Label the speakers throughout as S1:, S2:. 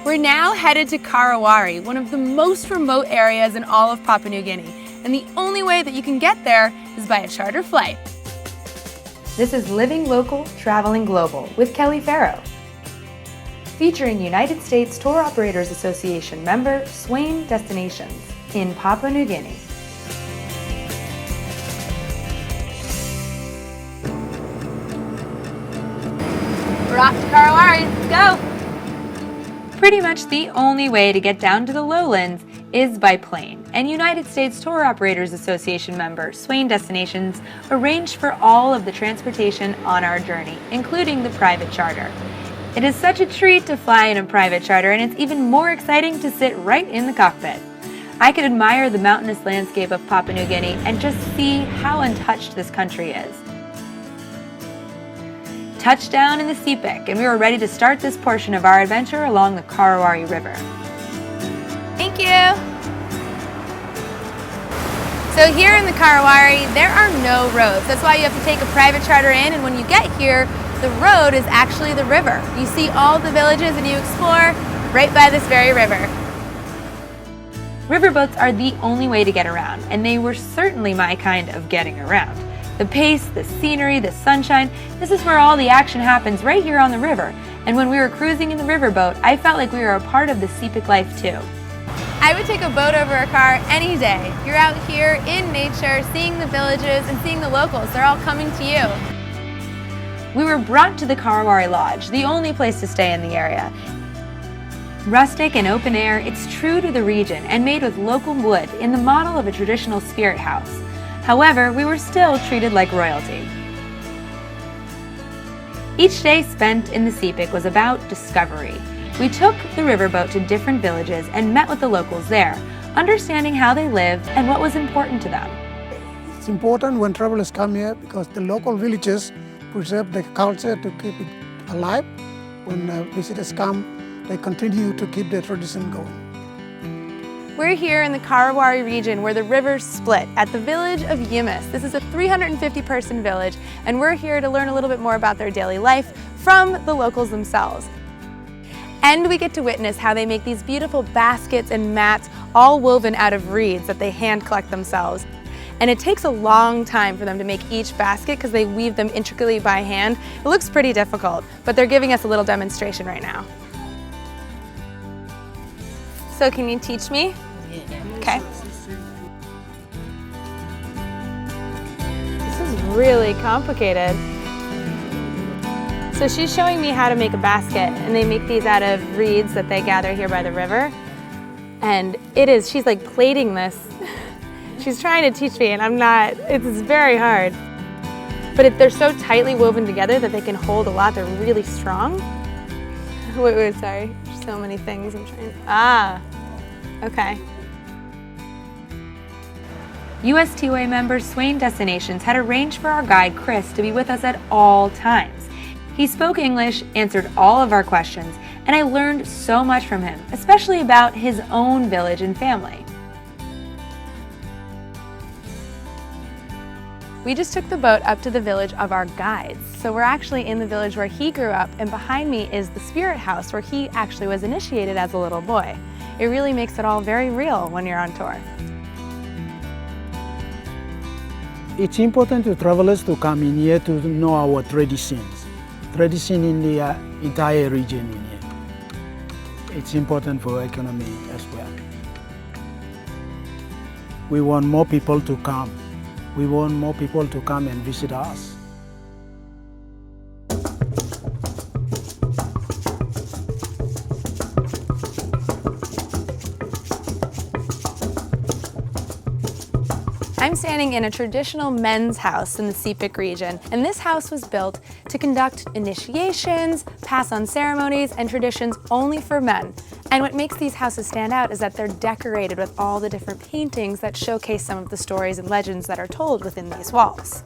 S1: We're now headed to Karawari, one of the most remote areas in all of Papua New Guinea, and the only way that you can get there is by a charter flight.
S2: This is Living Local, Traveling Global with Kelley Ferro, featuring United States Tour Operators Association member Swain Destinations in Papua New Guinea.
S1: We're off to Karawari, let's go!
S2: Pretty much the only way to get down to the Lowlands is by plane, and United States Tour Operators Association member Swain Destinations arranged for all of the transportation on our journey, including the private charter. It is such a treat to fly in a private charter, and it's even more exciting to sit right in the cockpit. I could admire the mountainous landscape of Papua New Guinea and just see how untouched this country is. Touchdown in the Sepik, and we were ready to start this portion of our adventure along the Karawari River.
S1: Thank you! So here in the Karawari, there are no roads. That's why you have to take a private charter in, and when you get here, the road is actually the river. You see all the villages and you explore right by this very river.
S2: Riverboats are the only way to get around, and they were certainly my kind of getting around. The pace, the scenery, the sunshine, this is where all the action happens right here on the river. And when we were cruising in the riverboat, I felt like we were a part of the Sepik life too.
S1: I would take a boat over a car any day. You're out here in nature, seeing the villages and seeing the locals. They're all coming to you.
S2: We were brought to the Karawari Lodge, the only place to stay in the area. Rustic and open air, it's true to the region and made with local wood in the model of a traditional spirit house. However, we were still treated like royalty. Each day spent in the Sepik was about discovery. We took the riverboat to different villages and met with the locals there, understanding how they live and what was important to them.
S3: It's important when travelers come here because the local villages preserve the culture to keep it alive. When visitors come, they continue to keep the tradition going.
S1: We're here in the Karawari region where the rivers split at the village of Immersing. This is a 350-person village, and we're here to learn a little bit more about their daily life from the locals themselves. And we get to witness how they make these beautiful baskets and mats all woven out of reeds that they hand collect themselves. And it takes a long time for them to make each basket because they weave them intricately by hand. It looks pretty difficult, but they're giving us a little demonstration right now. So can you teach me? Yeah. Okay. This is really complicated. So she's showing me how to make a basket, and they make these out of reeds that they gather here by the river. And she's like plaiting this. She's trying to teach me, and I'm not, it's very hard. But they're so tightly woven together that they can hold a lot. They're really strong. Wait, sorry. There's so many things I'm trying. Okay.
S2: USTOA member Swain Destinations had arranged for our guide Chris to be with us at all times. He spoke English, answered all of our questions, and I learned so much from him, especially about his own village and family.
S1: We just took the boat up to the village of our guides. So we're actually in the village where he grew up, and behind me is the spirit house where he actually was initiated as a little boy. It really makes it all very real when you're on tour.
S3: It's important to travelers to come in here to know our traditions. Tradition in the entire region in here. It's important for economy as well. We want more people to come. We want more people to come and visit us.
S1: I'm standing in a traditional men's house in the Sepik region, and this house was built to conduct initiations, pass on ceremonies, and traditions only for men. And what makes these houses stand out is that they're decorated with all the different paintings that showcase some of the stories and legends that are told within these walls.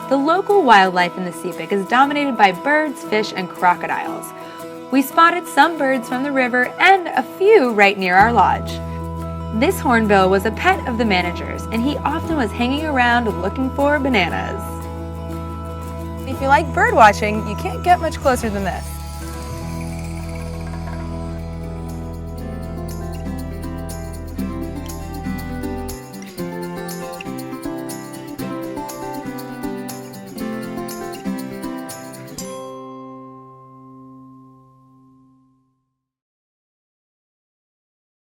S2: The local wildlife in the Sepik is dominated by birds, fish, and crocodiles. We spotted some birds from the river and a few right near our lodge. This hornbill was a pet of the manager's, and he often was hanging around looking for bananas.
S1: if you like bird watching, you can't get much closer than this.